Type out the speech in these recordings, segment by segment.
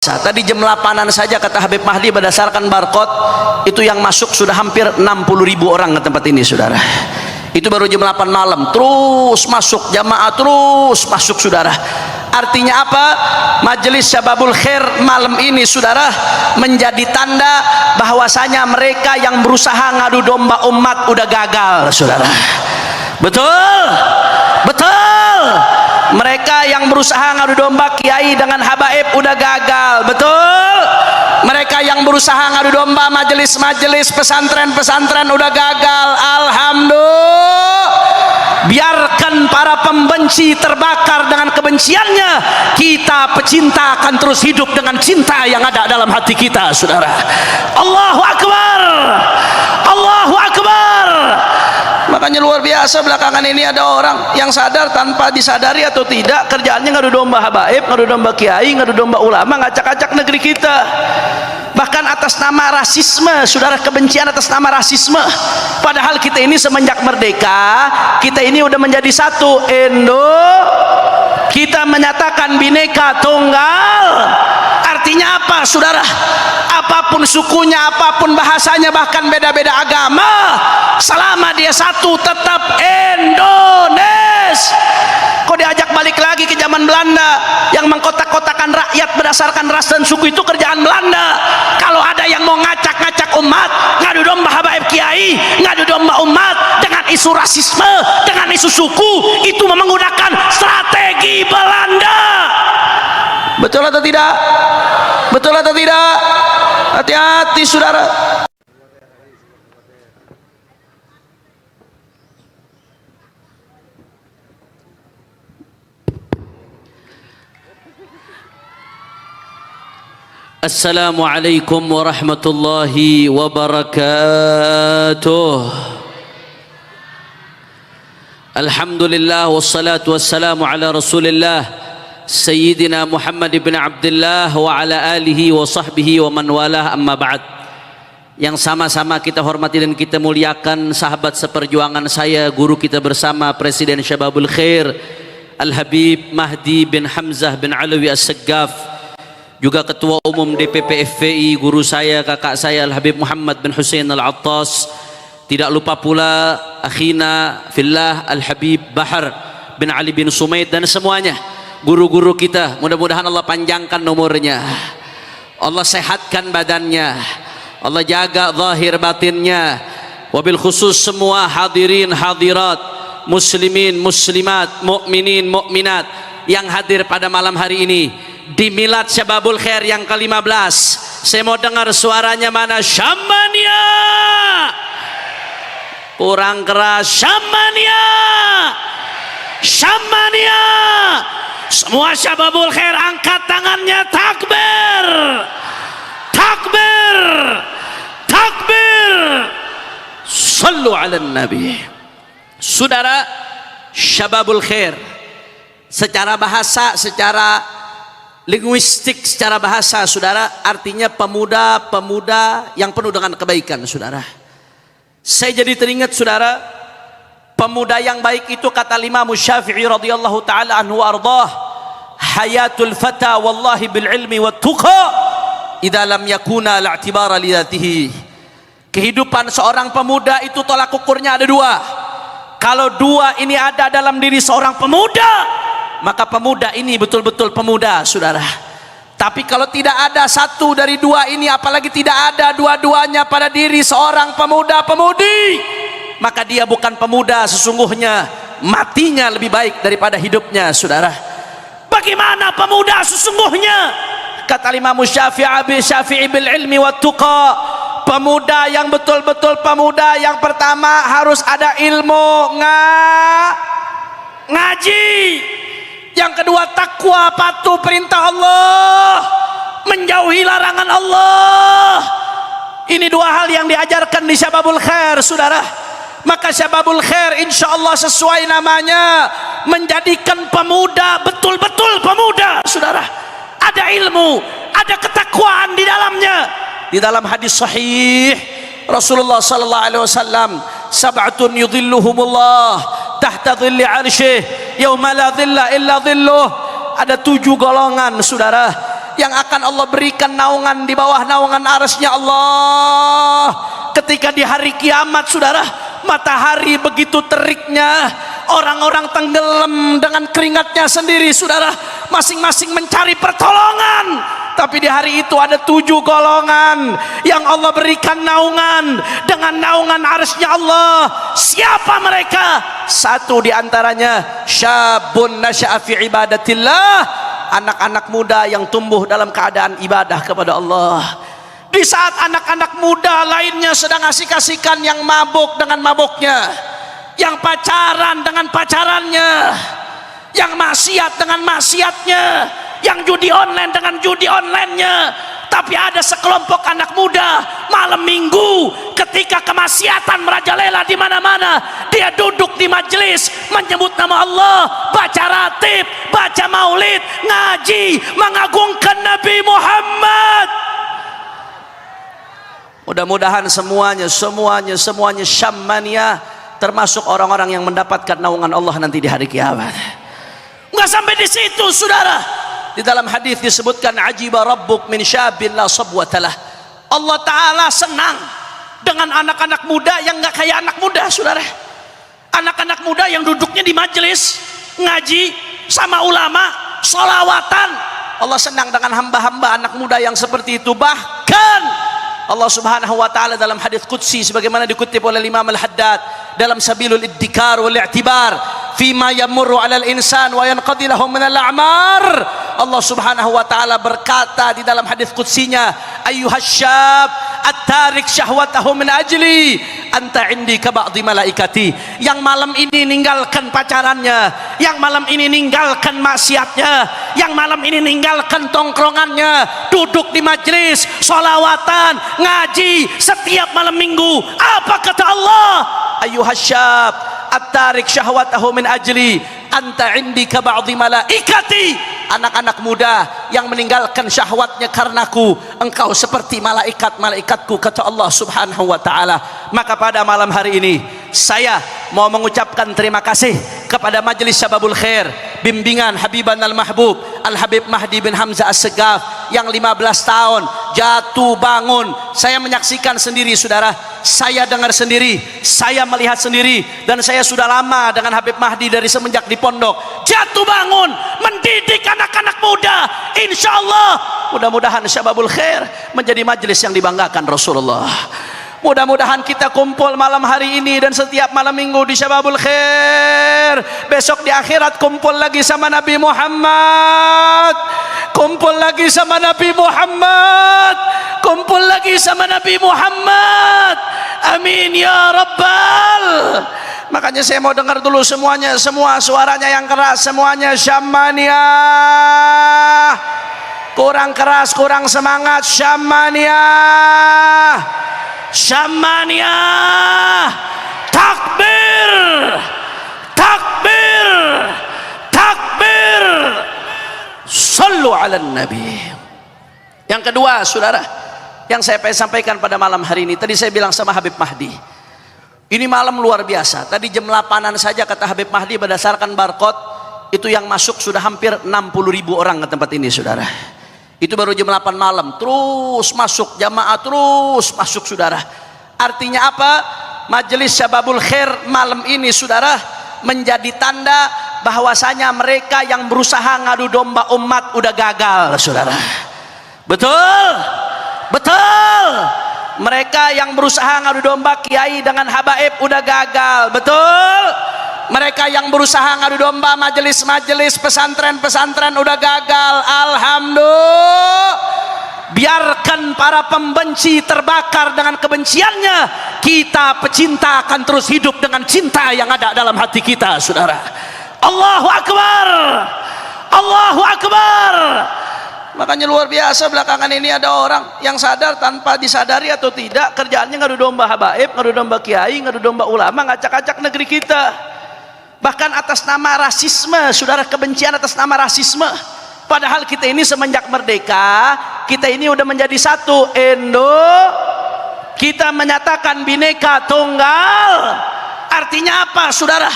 Tadi jam 8-an saja kata Habib Mahdi berdasarkan barcode itu yang masuk sudah hampir 60.000 orang ke tempat ini, saudara. Itu baru jam 8 malam, terus masuk jamaah, terus masuk, saudara. Artinya apa? Majelis Syababul Khair malam ini, saudara, menjadi tanda bahwasanya mereka yang berusaha ngadu domba umat udah gagal, saudara. Betul? Betul. Mereka yang berusaha ngadu domba kiai dengan habaib udah gagal, betul. Mereka yang berusaha ngadu domba majelis-majelis pesantren-pesantren udah gagal. Alhamdulillah. Biarkan para pembenci terbakar dengan kebenciannya, kita pecinta akan terus hidup dengan cinta yang ada dalam hati kita, saudara. Allahu Akbar, Allahu Akbar. Makanya luar biasa belakangan ini ada orang yang sadar tanpa disadari atau tidak, kerjaannya ngadu domba habaib, ngadu domba kiai, ngadu domba ulama, ngacak-acak negeri kita. Bahkan atas nama rasisme, saudara, kebencian atas nama rasisme. Padahal kita ini semenjak merdeka, kita ini udah menjadi satu kita menyatakan bineka tunggal. Artinya apa, saudara? Apapun sukunya, apapun bahasanya, bahkan beda-beda agama, selama dia satu tetap Indonesia. Kok diajak balik lagi ke zaman Belanda yang mengkotak-kotakan rakyat berdasarkan ras dan suku? Itu kerjaan Belanda. Kalau ada yang mau ngacak-ngacak umat, ngadu domba habaib kiai, ngadu domba umat dengan isu rasisme, dengan isu suku, itu menggunakan strategi Belanda. Betul atau tidak? Betul atau tidak? Hati-hati, saudara. Assalamualaikum warahmatullahi wabarakatuh. Alhamdulillah wassalatu wassalamu ala Rasulillah Sayyidina Muhammad ibn Abdullah wa ala alihi wa sahbihi wa man walah, amma ba'd. Yang sama-sama kita hormati dan kita muliakan sahabat seperjuangan saya, guru kita bersama, Presiden Syababul Khair Al-Habib Mahdi bin Hamzah bin Alawi As-Saggaf, juga Ketua Umum DPP FPI, guru saya, kakak saya Al-Habib Muhammad bin Hussein Al-Attas. Tidak lupa pula akhina fillah Al-Habib Bahar bin Ali bin Sumaid dan semuanya guru-guru kita. Mudah-mudahan Allah panjangkan umurnya, Allah sehatkan badannya, Allah jaga zahir batinnya. Wabil khusus semua hadirin hadirat, muslimin muslimat, mukminin mukminat yang hadir pada malam hari ini di Milad Syababul Khair yang ke-15. Saya mau dengar suaranya mana? Syamania. Kurang keras. Syamania. Syamania. Semua Syababul Khair angkat tangannya. Takbir. Takbir. Takbir. Sallu ala Nabi. Saudara, Syababul Khair secara bahasa, secara linguistik, secara bahasa, saudara, artinya pemuda-pemuda yang penuh dengan kebaikan, saudara. Saya jadi teringat, saudara, pemuda yang baik itu kata Imam Syafi'i radhiyallahu taala anhu ardah, hayatul fata wallahi bil ilmi wat tuqa idza lam yakuna la'tibara li dzatihi. Kehidupan seorang pemuda itu tolak ukurnya ada dua. Kalau dua ini ada dalam diri seorang pemuda, maka pemuda ini betul-betul pemuda, saudara. Tapi kalau tidak ada satu dari dua ini, apalagi tidak ada dua-duanya pada diri seorang pemuda-pemudi, maka dia bukan pemuda sesungguhnya, matinya lebih baik daripada hidupnya, saudara. Bagaimana pemuda sesungguhnya? Kata Imam Syafi'i bil ilmi wat tuqa, pemuda yang betul-betul pemuda yang pertama harus ada ilmu, ngaji. Yang kedua takwa, patuh perintah Allah, menjauhi larangan Allah. Ini dua hal yang diajarkan di Syababul Khair, saudara. Maka Syababul Khair insya Allah sesuai namanya, menjadikan pemuda betul-betul pemuda, saudara. Ada ilmu, ada ketakwaan di dalamnya. Di dalam hadis sahih Rasulullah sallallahu alaihi wasallam, sab'atun yudhilluhumullah tahta dhilli 'arsyih yauma la dhilla illa dhilluh. Ada 7 golongan, saudara, yang akan Allah berikan naungan di bawah naungan arasnya Allah ketika di hari kiamat. Saudara, matahari begitu teriknya, orang-orang tenggelam dengan keringatnya sendiri. Saudara, masing-masing mencari pertolongan. Tapi di hari itu ada 7 golongan yang Allah berikan naungan dengan naungan arsy-Nya Allah. Siapa mereka? Satu di antaranya syabun nasya'a fi ibadatillah, anak-anak muda yang tumbuh dalam keadaan ibadah kepada Allah. Di saat anak-anak muda lainnya sedang asik-asikan, yang mabuk dengan mabuknya, yang pacaran dengan pacarannya, yang maksiat dengan maksiatnya, yang judi online dengan judi online-nya. Tapi ada sekelompok anak muda malam minggu ketika kemaksiatan merajalela di mana-mana, dia duduk di majelis menyebut nama Allah, baca ratib, baca maulid, ngaji, mengagungkan Nabi Muhammad. Mudah-mudahan semuanya syamania, termasuk orang-orang yang mendapatkan naungan Allah nanti di hari kiamat. Nggak sampai di situ, saudara. Di dalam hadis disebutkan ajiba rabbuk min syabin la sabwatalah. Allah Ta'ala senang dengan anak-anak muda yang nggak kayak anak muda, saudara. Anak-anak muda yang duduknya di majelis ngaji sama ulama, sholawatan. Allah senang dengan hamba-hamba anak muda yang seperti itu. Bahkan Allah Subhanahu wa Ta'ala dalam hadis qudsi sebagaimana dikutip oleh Imam Al-Haddad dalam Sabilul Iddikar wal I'tibar fima yamurru 'alal insan wa yanqadi lahu min al-a'mar. Allah Subhanahu wa Ta'ala berkata di dalam hadis qudsinya, ayyuhasyab at-tarik syahwatahu min ajli anta indi ka ba'dhi malaikati. Yang malam ini ninggalkan pacarannya, yang malam ini ninggalkan maksiatnya, yang malam ini ninggalkan tongkrongannya, duduk di majelis sholawatan, ngaji setiap malam minggu. Apa kata Allah? Ayyuhasyab at-tarik syahwatahu min ajli anta indi ka ba'dhi malaikati. Anak-anak muda yang meninggalkan syahwatnya karenaku, engkau seperti malaikat-malaikatku, kata Allah Subhanahu wa Ta'ala. Maka pada malam hari ini saya mau mengucapkan terima kasih kepada Majelis Syababul Khair bimbingan Habiban Al-Mahbub Al-Habib Mahdi bin Hamzah As-Segaf yang 15 tahun jatuh bangun. Saya menyaksikan sendiri, saudara. Saya dengar sendiri, saya melihat sendiri, dan saya sudah lama dengan Habib Mahdi dari semenjak di pondok. Jatuh bangun mendidik anak-anak muda. Insya Allah mudah-mudahan Syababul Khair menjadi majelis yang dibanggakan Rasulullah. Mudah-mudahan kita kumpul malam hari ini dan setiap malam minggu di Syababul Khair. Besok di akhirat kumpul lagi sama Nabi Muhammad, kumpul lagi sama Nabi Muhammad, kumpul lagi sama Nabi Muhammad. Amin ya Rabbal. Makanya saya mau dengar dulu semuanya, semua suaranya yang keras, semuanya syamania. Kurang keras, kurang semangat, syamania. Syamania. Takbir, takbir, takbir. Sallu ala nabi. Yang kedua, saudara, yang saya pengen sampaikan pada malam hari ini, tadi saya bilang sama Habib Mahdi, ini malam luar biasa. Tadi jam 8-an saja kata Habib Mahdi berdasarkan barcode itu yang masuk sudah hampir 60.000 orang ke tempat ini, saudara. Itu baru jam 8 malam, terus masuk jamaah, terus masuk, saudara. Artinya apa? Majelis Syababul Khair malam ini, saudara, menjadi tanda bahwasanya mereka yang berusaha ngadu domba umat udah gagal, saudara. Betul? Betul. Mereka yang berusaha ngadu domba kiai dengan habaib udah gagal. Betul. Mereka yang berusaha ngadu domba majelis-majelis pesantren-pesantren udah gagal. Alhamdulillah. Biarkan para pembenci terbakar dengan kebenciannya, kita pecinta akan terus hidup dengan cinta yang ada dalam hati kita, saudara. Allahu Akbar, Allahu Akbar. Makanya luar biasa belakangan ini ada orang yang sadar tanpa disadari atau tidak, kerjaannya ngadu domba habaib, ngadu domba kiai, ngadu domba ulama, ngacak-acak negeri kita. Bahkan atas nama rasisme, saudara, kebencian atas nama rasisme. Padahal kita ini semenjak merdeka, kita ini udah menjadi satu kita menyatakan bineka tunggal. Artinya apa, saudara?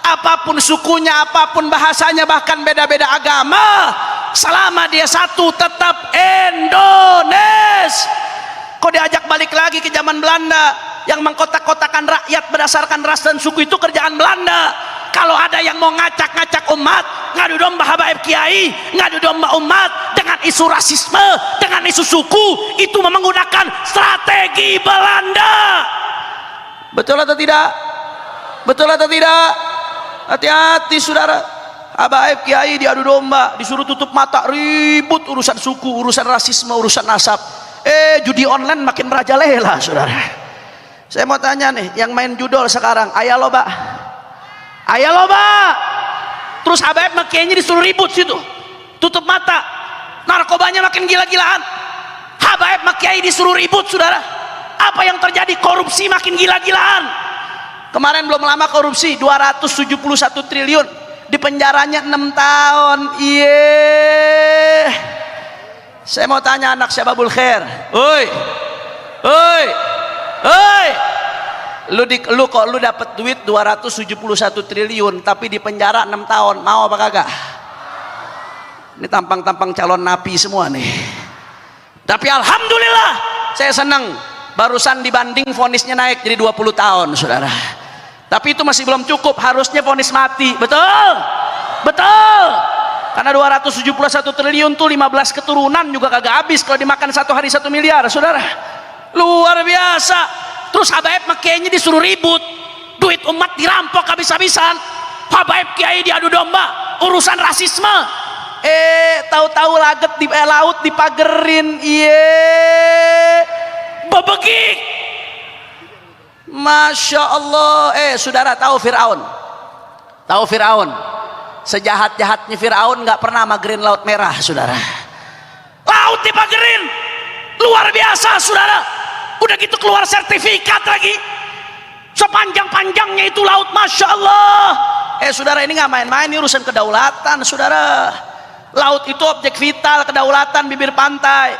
Apapun sukunya, apapun bahasanya, bahkan beda-beda agama, selama dia satu tetap Indonesia. Kok diajak balik lagi ke zaman Belanda yang mengkotak-kotakan rakyat berdasarkan ras dan suku? Itu kerjaan Belanda. Kalau ada yang mau ngacak-ngacak umat, ngadu domba habaib kiai, ngadu domba umat dengan isu rasisme, dengan isu suku, itu menggunakan strategi Belanda. Betul atau tidak? Betul atau tidak? Hati-hati saudara. Habaib kiai diadu domba, disuruh tutup mata, ribut urusan suku, urusan rasisme, urusan nasab. Judi online makin merajalela saudara. Saya mau tanya nih, yang main judol sekarang, ayah loba, ayah loba. Terus habaib kiainya disuruh ribut situ, tutup mata, narkobanya makin gila-gilaan. Habaib kiai disuruh ribut saudara. Apa yang terjadi? Korupsi makin gila-gilaan. Kemarin belum lama korupsi 271 triliun, di penjaranya 6 tahun. Saya mau tanya anak Syababul Khair, oi, lu dapat duit 271 triliun tapi di penjara 6 tahun, mau apa kagak? Ini tampang-tampang calon napi semua nih. Tapi alhamdulillah saya senang, barusan dibanding vonisnya naik jadi 20 tahun saudara. Tapi itu masih belum cukup, harusnya vonis mati. Betul? Betul. Karena 271 triliun tuh 15 keturunan juga kagak habis kalau dimakan satu hari 1 miliar saudara. Luar biasa. Terus habaib kiainya disuruh ribut, duit umat dirampok habis-habisan. Habaib kiai diadu domba urusan rasisme. Tahu-tahu laget di laut dipagerin. Bebegik. Masya Allah. Saudara tahu Fir'aun? Tahu Fir'aun? Sejahat-jahatnya Fir'aun nggak pernah magerin laut merah saudara. Laut dipagerin, luar biasa saudara. Udah gitu keluar sertifikat lagi, sepanjang-panjangnya itu laut, Masya Allah. Saudara, ini nggak main-main, ini urusan kedaulatan saudara. Laut itu objek vital kedaulatan, bibir pantai,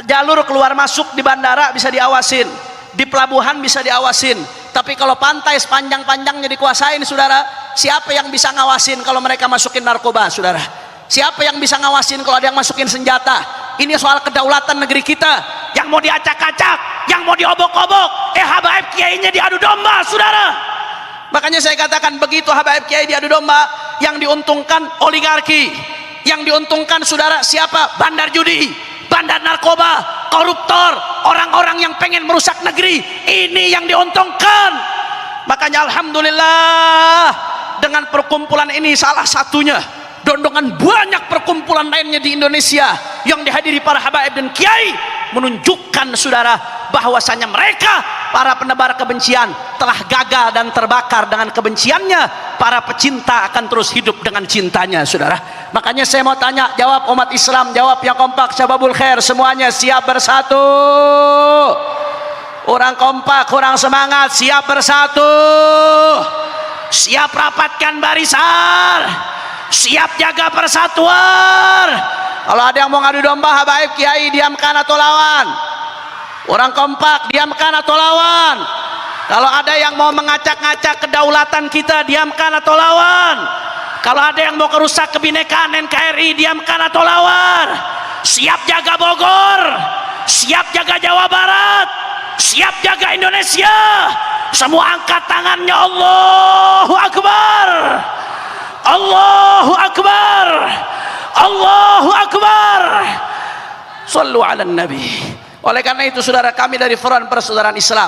jalur keluar masuk di bandara bisa diawasin, di pelabuhan bisa diawasin. Tapi kalau pantai sepanjang-panjangnya dikuasain saudara, siapa yang bisa ngawasin kalau mereka masukin narkoba saudara? Siapa yang bisa ngawasin kalau ada yang masukin senjata? Ini soal kedaulatan negeri kita. Yang mau diacak-acak, yang mau diobok-obok, habaib kiainya diadu domba saudara. Makanya saya katakan begitu habaib kiai diadu domba, yang diuntungkan oligarki, yang diuntungkan saudara siapa? Bandar judi, bandar narkoba, koruptor, orang-orang yang pengen merusak negeri. Ini yang diuntungkan. Makanya alhamdulillah dengan perkumpulan ini, salah satunya dengan banyak perkumpulan lainnya di Indonesia yang dihadiri para habaib dan kiai, menunjukkan saudara bahwasanya mereka para penebar kebencian telah gagal dan terbakar dengan kebenciannya. Para pecinta akan terus hidup dengan cintanya saudara. Makanya saya mau tanya, jawab umat Islam, jawab yang kompak. Syababul Khair semuanya siap bersatu. Orang kompak, orang semangat, siap bersatu, siap rapatkan barisan, siap jaga persatuan. Kalau ada yang mau ngadu domba habaib kiai, diamkan atau lawan. Orang kompak, diamkan atau lawan. Kalau ada yang mau mengacak-ngacak kedaulatan kita, diamkan atau lawan. Kalau ada yang mau kerusak kebinekaan NKRI, diamkan atau lawan. Siap jaga Bogor, siap jaga Jawa Barat, siap jaga Indonesia. Semua angkat tangannya, Allahu Akbar, Allahu Akbar, Allahu Akbar. Sallu ala Nabi. Oleh karena itu saudara, kami dari Front Persaudaraan Islam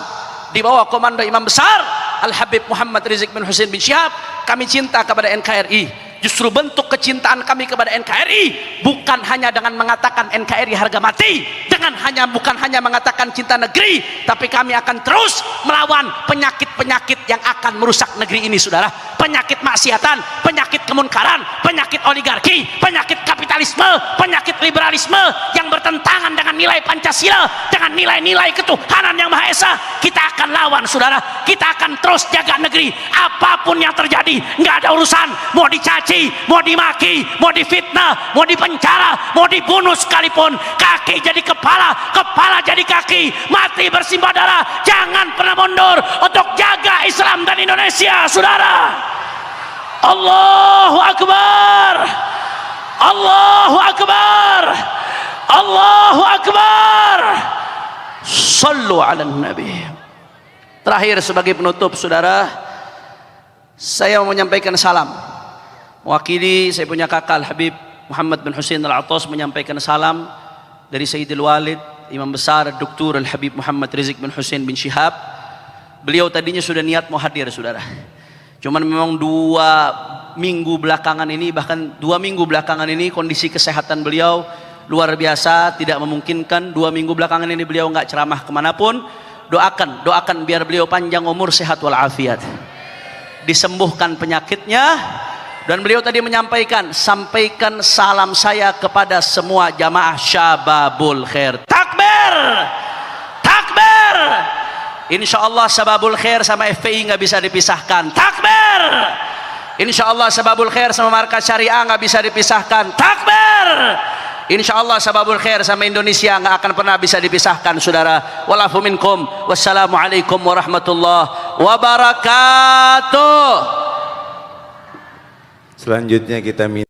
di bawah komando Imam Besar Al-Habib Muhammad Rizik bin Hussein bin Syihab, kami cinta kepada NKRI. Justru bentuk kecintaan kami kepada NKRI bukan hanya dengan mengatakan NKRI harga mati, bukan hanya mengatakan cinta negeri, tapi kami akan terus melawan penyakit-penyakit yang akan merusak negeri ini saudara. Penyakit maksiatan, penyakit kemunkaran, penyakit oligarki, penyakit kapitalisme, penyakit liberalisme yang bertentangan dengan nilai Pancasila, dengan nilai-nilai ketuhanan yang Maha Esa. Kita akan lawan saudara. Kita akan terus jaga negeri apapun yang terjadi. Nggak ada urusan mau dicaci, mau dimaki, mau difitnah, mau dipenjara, mau dibunuh sekalipun, kaki jadi kepala, kepala jadi kaki, mati bersimbah darah. Jangan pernah mundur untuk jaga Islam dan Indonesia saudara. Allahu Akbar, Allahu Akbar, Allahu Akbar. Sallu ala Nabi. Terakhir sebagai penutup saudara, saya mau menyampaikan salam. Mewakili saya punya kakak Habib Muhammad bin Husain Al-Attas menyampaikan salam dari Sayyidil Walid Imam Besar Dr. Al-Habib Muhammad Rizik bin Husain bin Syihab. Beliau tadinya sudah niat mau hadir saudara, cuman memang 2 minggu belakangan ini, bahkan 2 minggu belakangan ini kondisi kesehatan beliau luar biasa, tidak memungkinkan. 2 minggu belakangan ini beliau nggak ceramah kemanapun. Doakan biar beliau panjang umur, sehat walafiat, disembuhkan penyakitnya. Dan beliau tadi menyampaikan, sampaikan salam saya kepada semua jamaah Syababul Khair. Takbir, takbir. Insya Allah Syababul Khair sama FPI nggak bisa dipisahkan. Takbir. Insya Allah Syababul Khair sama Markas Syariah nggak bisa dipisahkan. Takbir. Insya Allah Syababul Khair sama Indonesia nggak akan pernah bisa dipisahkan saudara. Walafu minkum. Wassalamualaikum warahmatullahi wabarakatuh. Selanjutnya kita minta